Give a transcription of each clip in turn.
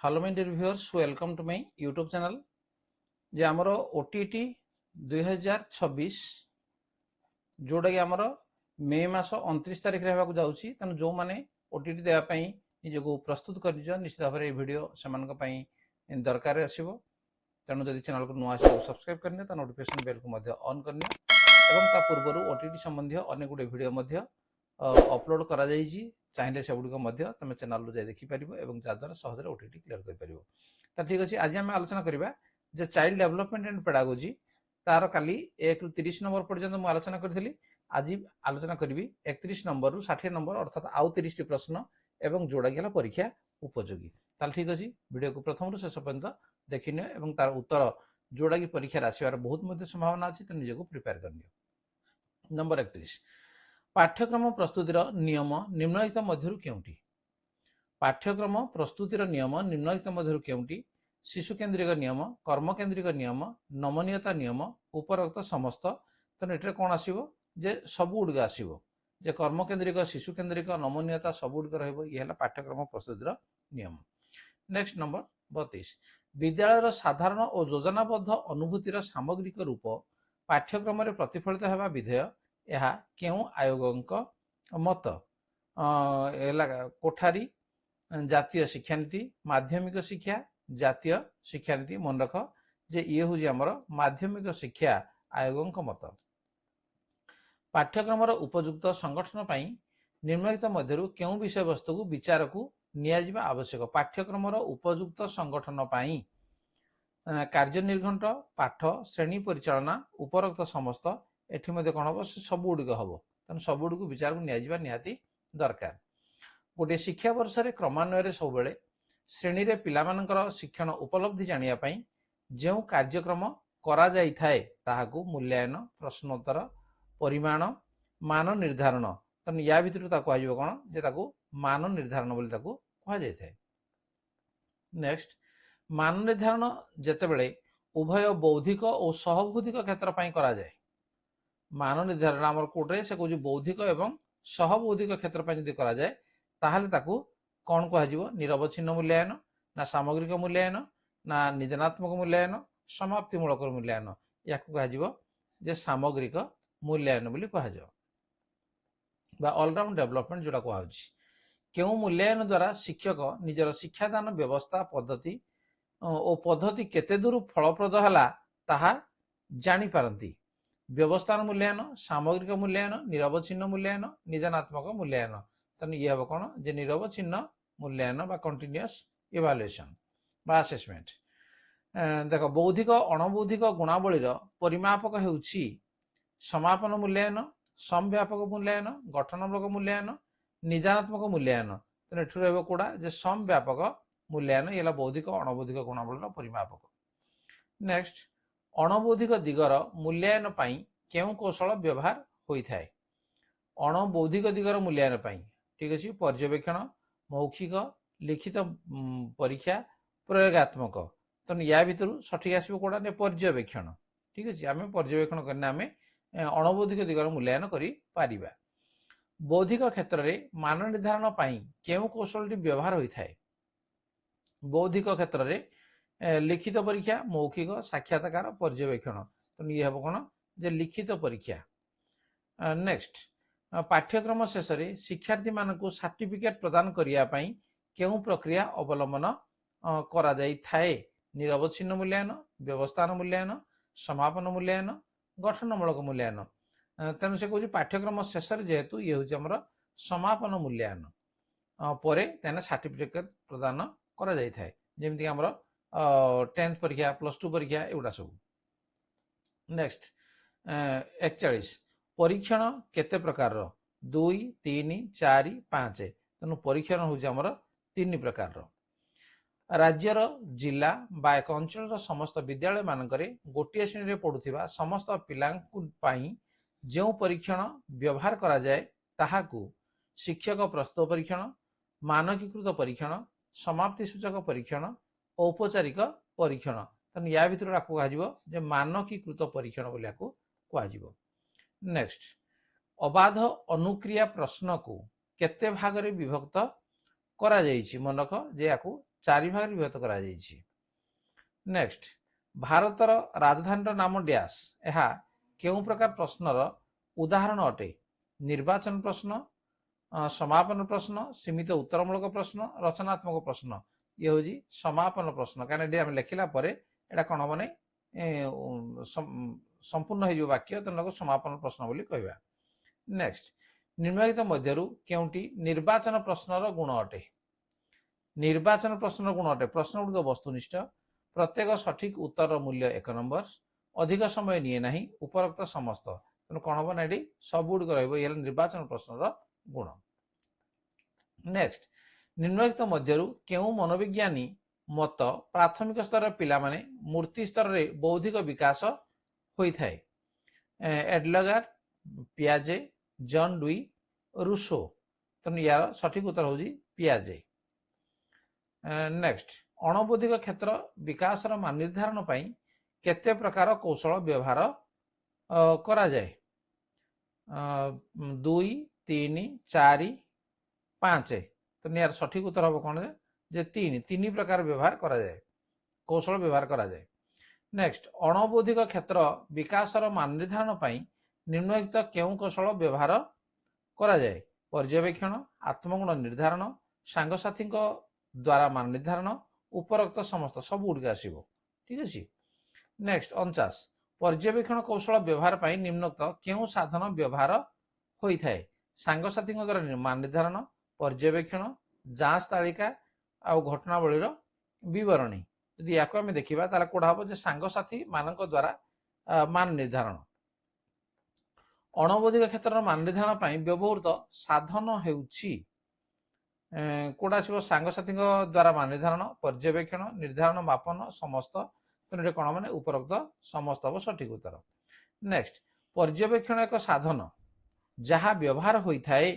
Hello my dear viewers, welcome to my YouTube channel. जे आमर OTT 2026 जोटा कि आमर मे मास 29 तारिख रे हेबाकु जाउची। तन जो माने ओटीटी देवा पई निजको प्रस्तुत करिज निश्चित भाव ए वीडियो समान पई दरकार आसीबो। तेणु जदि चैनल को नुआ आसीबो सब्सक्राइब करने ता नोटिफिकेशन बेल को मध्य ऑन करने एवं ता पूर्वरु ओटीटी संबंधी अनेक गुडे वीडियो मध्य अपलोड करा जाइछि। चाहिए से गुड़िक मध्य तुम चैनल रू जाई देखि परिबो एवं जद्वारा सहजरे ओटीटी क्लियर कर परिबो। त ठीक अछि, आज हम आलोचना करिबा जे चाइल्ड डेवलपमेंट एंड पेडागोजी तार काली 1 ରୁ 30 नंबर पर्यंत मु आलोचना करथिली। आज आलोचना करिबी 31 नंबर रू 60 नंबर अर्थात आउ 30 टी प्रश्न एवं जोड़ा गेला परीक्षा उपयोगी। ताल ठीक अछि, वीडियो को प्रथम रू शेष पर्यंत देखिने एवं तार उत्तर जोड़ा की परीक्षा आसीबार बहुत मध्य संभावना अछि। त निजको प्रिपेयर करनियो। नंबर 31, पाठ्यक्रम प्रस्तुतिर नियम निम्नलिखित मध्यरु केउंटी? पाठ्यक्रम प्रस्तुतिर नियम निम्नलिखित मध्यरु केउंटी? शिशु केंद्रिक नियम, कर्म केंद्रिक नियम, नमनीयता नियम, उपरोक्त समस्त। तो एटे कोन आसीबो जे सब गुडगा आसीबो जे कर्म केंद्रिक, शिशु केंद्रिक, नमनीयता सब गुडक रहइबो। इ हला पाठ्यक्रम प्रस्तुतिर नियम। नेक्स्ट नंबर 32, विद्यालयर साधारण और योजनाबद्ध अनुभूतिर सामग्रिक रूप पाठ्यक्रम रे प्रतिफलित हेबा विधेय यह केउ आयोगक मत? कोठारी, जातीय शिक्षा नीति, माध्यमिक शिक्षा, जातीय शिक्षा नीति। मन रख जे ये हूँ आमर माध्यमिक शिक्षा आयोगक मत। पाठ्यक्रम उपयुक्त संगठन पाई निम्नलिखित मध्यरु केउ विषय वस्तु को विचार को नियाजिबा आवश्यक? पाठ्यक्रम उपयुक्त संगठन पाई कार्यनिर्घंट, पाठ, श्रेणी परिचालना, उपरोक्त समस्त। एठी मध्ये कोन हबो? सब गुडिक हबो। तन सब गुडिक विचार को नियाजिबा निहाती दरकार। गोटे शिक्षा वर्ष रे क्रमान्वय सब बेले श्रेणी रे पिलामानकर शिक्षण उपलब्धि जानिया पई जेउ कार्यक्रम करा जाई थाए ताहाकू मूल्यांकन, प्रश्नोत्तर, परिमाण, मान निर्धारण। तन या भितर ता कहजिबो कोन जे ताकू मान निर्धारण बोली ताकू कहा जाय थाए। नेक्स्ट, मान निर्धारण जेते बेले उभय बौद्धिक और सहबौद्धिक क्षेत्र पई करा जाय। मान निर्धारण आमर कोटे से कहू बौद्धिक एवं सहबौद्धिक क्षेत्र पई जदि करा जाय ताहले ताकू कोन कहजिबो? निरवच्छिन्न मूल्यांकन, ना सामग्रिक मूल्यांकन, ना निदानात्मक मूल्यांकन, समाप्तिमूलक मूल्यांकन। याकू कहजिबो जे सामग्रिक मूल्यांकन बोली कहजिबो बा ऑलराउंड डेवलपमेंट जोटा कहउछि। केउ मूल्यांकन द्वारा शिक्षक निजर शिक्षादान व्यवस्था पद्धति और पद्धति केते दूर फलप्रद हला ताहा जानि पारंती। व्यवस्थार मूल्यांकन, सामग्रिक मूल्यांकन, निरवच्छिन्न मूल्यांकन, निदानात्मक मूल्यांकन। तन ये हबो कोन जे निरवच्छिन्न मूल्यांकन बा कंटीन्यूअस इवैल्यूएशन बा असेसमेंट। देखो, बौद्धिक अणबौद्धिक गुणावलीर परिमापक हेउछि समापन मूल्यांकन, समव्यापक मूल्यांकन, गठनमूलक मूल्यांकन, निदानात्मक मूल्यांकन। तने एठु रहबो कोडा जे समव्यापक मूल्यांकन येला बौद्धिक अणबौद्धिक गुणावलीर परिमापक। नेक्स्ट, अणबौद्धिक दिगर मूल्यांकन पाई केउ कौशल व्यवहार होई थाए? अणबौद्धिक दिगर मूल्यांकन पाई ठीक अछि पर्यवेक्षण, मौखिक, लिखित परीक्षा, प्रयोगात्मक। तो या भितर सठिक आसीबो कोडा ने पर्यवेक्षण। ठीक अछि, आमे पर्यवेक्षण करने आमे अणबौद्धिक दिगर मूल्यांकन करि पारिबा। बौद्धिक क्षेत्र रे मान निर्धारण पाई केउ कौशलटी व्यवहार होई थाए? बौद्धिक क्षेत्र रे लिखित परीक्षा, मौखिक, साक्षात्कार, पर्यवेक्षण। तो ये हबो कोन जे लिखित परीक्षा। नेक्स्ट, पाठ्यक्रम शेष रे शिक्षार्थी मानकु सर्टिफिकेट प्रदान करिया पई केउ प्रक्रिया अवलंबन करा जाई थाए? निरवच्छिन्न मूल्यांकन, व्यवस्थान मूल्यांकन, समापन मूल्यांकन, गठनमूलक मूल्यांकन। तेणु से कहूँ पाठ्यक्रम शेष रे जेहेतु ये हूँ हमर समापन मूल्यांकन परे तेने सर्टिफिकेट प्रदान करा जाई थाए। जेमिति हमर 10th परीक्षा, +2 परीक्षा एउडा सब। नेक्स्ट, 41, परीक्षण केते प्रकार रो? 2, 3, 4, 5। तेणु परीक्षण हूँ हमर 3 प्रकार रो। राज्यर, जिला बा एक अंचल समस्त विद्यालय मानकरे गोटे श्रेणी रे पढ़ुथिबा समस्त पिलांकु पाई जेउ परीक्षण व्यवहार करा जाय ताहाकू शिक्षक प्रस्तुत परीक्षण, मानकीकृत परीक्षण, समाप्ति सूचक परीक्षण, औपचारिक परीक्षण। तन या भितर आकु कहजिबो जे मानकीकृत परीक्षण बोली आकु कहजिबो। नेक्स्ट, अबाध अनुक्रिया प्रश्न को केते भाग रे विभक्त करा जायछि? मन रख जे आकु चारि भाग विभक्त करा जाइछि। नेक्स्ट, भारतर राजधानी नाम डैश यह केउं प्रकार प्रश्नर उदाहरण अटे? निर्वाचन प्रश्न, समापन प्रश्न, सीमित उत्तरमूलक प्रश्न, रचनात्मक प्रश्न। ये हूँ समापन प्रश्न, कहीं लिखला एटा कौन माने संपूर्ण हो वाक्य, तेनाली समापन प्रश्न बोली कहवा। नेक्स्ट, निम्नलिखित मध्यरु केउंटी निर्वाचन प्रश्नर गुण अटे? निर्वाचन प्रश्नर गुण अटे प्रश्न गुड़िक वस्तुनिष्ठ, प्रत्येक सठिक उत्तर मूल्य 1 नंबर, अधिक समय निये नहीं, उपरोक्त समस्त। तेणु कौन हम ना सब गुड़िक रही निर्वाचन प्रश्नर गुण। नेक्स्ट, निम्नलिखित मध्यरु केउं मनोविज्ञानी मत प्राथमिक स्तर पिला माने मूर्ति स्तर रे बौद्धिक विकास होइथाय? एडलगर, पियाजे, जॉन डुई, रूसो। तेणु यार सठिक उत्तर हूँ पियाजे। नेक्स्ट, अणबौद्धिक क्षेत्र विकास मान निर्धारण पाई केते प्रकार कौशल व्यवहार करा जाए? 2, 3, 4, 5। तेणु यार सठिक उत्तर हम कौन जे 3 प्रकार व्यवहार करा जाए, कौशल व्यवहार करा जाए। नेक्स्ट, अणबौद्धिक क्षेत्र विकास मान निर्धारण पाई निम्नलिखित केउं कौशल व्यवहार करा जाए? पर्यवेक्षण, आत्मगुण निर्धारण, सांगसाथी द्वारा मान निर्धारण, उपरोक्त समस्त सब गुड़िक आसो। ठीक अच्छे। नेक्स्ट, 49, पर्यवेक्षण कौशल व्यवहार पाई निम्नलिखित केउं साधन व्यवहार होता है? सांगसाथी द्वारा मान निर्धारण, पर्यवेक्षण, जांच तालिका आ घटनावलीर विवरणी। यदि या आम देखा ताले कौड़ा हम सांगसाथी मान द्वारा मान निर्धारण। अणबौद्धिक क्षेत्र मान निर्धारण पाई व्यवहृत साधन हेउछि कौड़ा आसो? सांगसाथी द्वारा मान निर्धारण, पर्यवेक्षण, निर्धारण, मापन, समस्त। तेणु कौन मैंने उपरोक्त समस्त हम सठिक उत्तर। नेक्स्ट, पर्यवेक्षण एक साधन जहाँ व्यवहार होता है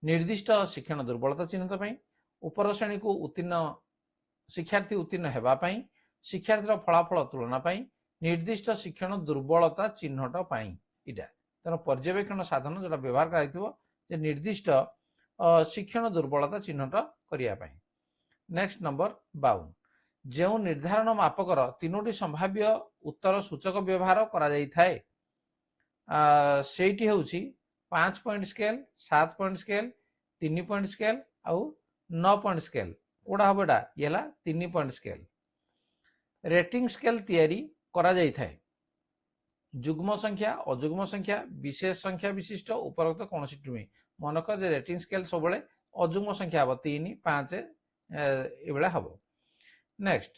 निर्दिष्ट शिक्षण दुर्बलता चिन्हित पाई, उपर श्रेणी को उत्तीर्ण शिक्षार्थी उत्तीर्ण होगापाई, शिक्षार्थी फलाफल तुलना पाई, निर्दिष्ट शिक्षण दुर्बलता चिन्हट पाई। इटा तेना पर्यवेक्षण साधन जो व्यवहार कर निर्दिष्ट शिक्षण दुर्बलता चिन्हट करने। नेक्स्ट, नंबर 52, जो निर्धारण मापकर 3टी संभाव्य उत्तर सूचक व्यवहार करा जाइथाए सेठी होउछि 5 point scale, 7 point scale, 3 point scale आउ 9 पॉइंट स्केल। कौड़ा हम ये 3 पॉइंट स्केल। रेटिंग स्केल तैयारी करा जाइथाए जुग्म संख्या, अजुग्म संख्या, विशेष संख्या विशिष्ट उपरोक्त कौन सी नुहे। मनक रेटिंग स्केल सब अजुग्म संख्या हम 3, 5 ये हम। नेक्स्ट,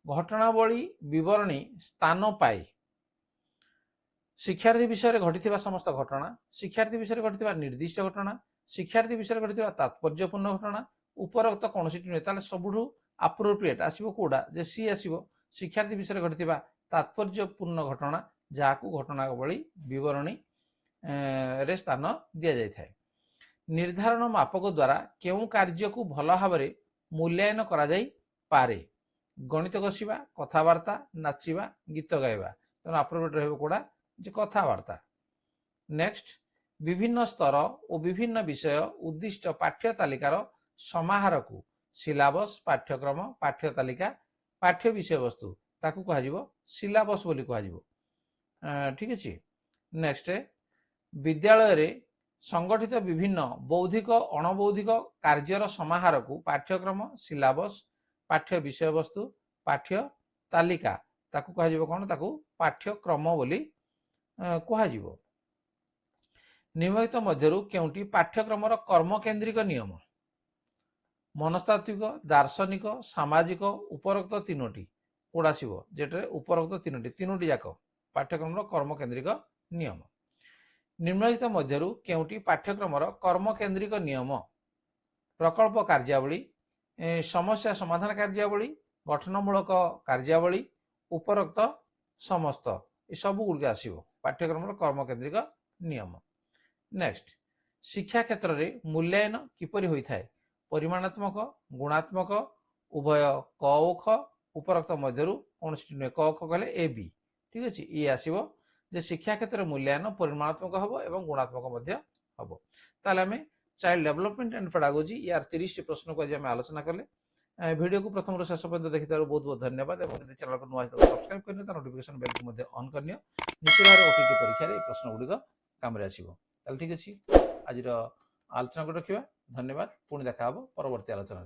घटनावली विवरणी स्थान पाए शिक्षार्थी विषय घटी समस्त घटना, शिक्षार्थी विषय घटी निर्दिष्ट घटना, शिक्षार्थी विषय घटी तात्पर्यपूर्ण घटना, उपरोक्त कौन सी नुहे। सबुठ अप्रोप्रिएट आसो कौड़ा जे सी आसो शिक्षार्थी विषय घटी तात्पर्यपूर्ण घटना जहाँ को घटनावली विवरणी रे स्थान दि जाए। निर्धारण मापक द्वारा केउं कार्य को भल भाव मूल्यांकन करा जाई पारे? गणित घोषिबा, कथबार्ता, नाचिबा, गीत गाइबा। तेणु अप्रोप्रिएट रहिबो कोडा जे कथबार्ता। नेक्स्ट, विभिन्न स्तर और विभिन्न विषय उद्दिष्ट पाठ्य तालिकार समाहार को सिलेबस, पाठ्यक्रम, पाठ्य तालिका, पाठ्य विषय वस्तु ताकू कह सिलेबस बोली कह। ठीक अच्छे। नेक्स्ट, विद्यालय रे संगठित विभिन्न बौद्धिक अणबौद्धिक कार्यर समाहार को पाठ्यक्रम, सिलेबस, पाठ्य विषय वस्तु, पाठ्य तालिका ताकू कह कौन ताकू पाठ्यक्रम बोली कह। निम्नलिखित मध्यरु केउंटी पाठ्यक्रम कर्म केंद्रिक नियम? मनस्तात्विक, दार्शनिक, सामाजिक, उपरोक्त 3टी कौड़ा आसो जेटे उपरोक्त 3टी जाक पाठ्यक्रम कर्म केंद्रिक नियम। निम्नलिखित मध्यरु केउंटी पाठ्यक्रम कर्म केंद्रिक नियम? प्रकल्प कार्यावली, समस्या समाधान कार्यावली, गठनमूलक कार्यावली, उपरोक्त समस्त ये सब गुड़िक आसो पाठ्यक्रम कर्म केंद्रिक नियम। नेक्स्ट, शिक्षा क्षेत्र में मूल्यांकन किपरि होता है? परिमाणात्मक, गुणात्मक, उभय क और ख, उपरोक्त मध्यरु कौन सी नुहे। क कहले ए बी। ठीक अच्छे। ये आसो जे शिक्षा क्षेत्र में मूल्यांकन परिमाणात्मक हम और गुणात्मक हम। ताले चाइल्ड डेवलपमेंट एंड पेडागोजी यार 30 प्रश्न को आज आलोचना कले। वीडियो को प्रथम शेष पर्यंत देखि बहुत बहुत धन्यवाद और यदि चैनल को नुआ सब्सक्राइब करने नोटिफिकेशन बेल को ऑन करनी निश्चित भाव ओटीटी परीक्षा प्रश्न गुड़िक काम आसो ठीक अच्छे आज आलोचना को रखा धन्यवाद पुणी देखा परवर्ती आलोचना।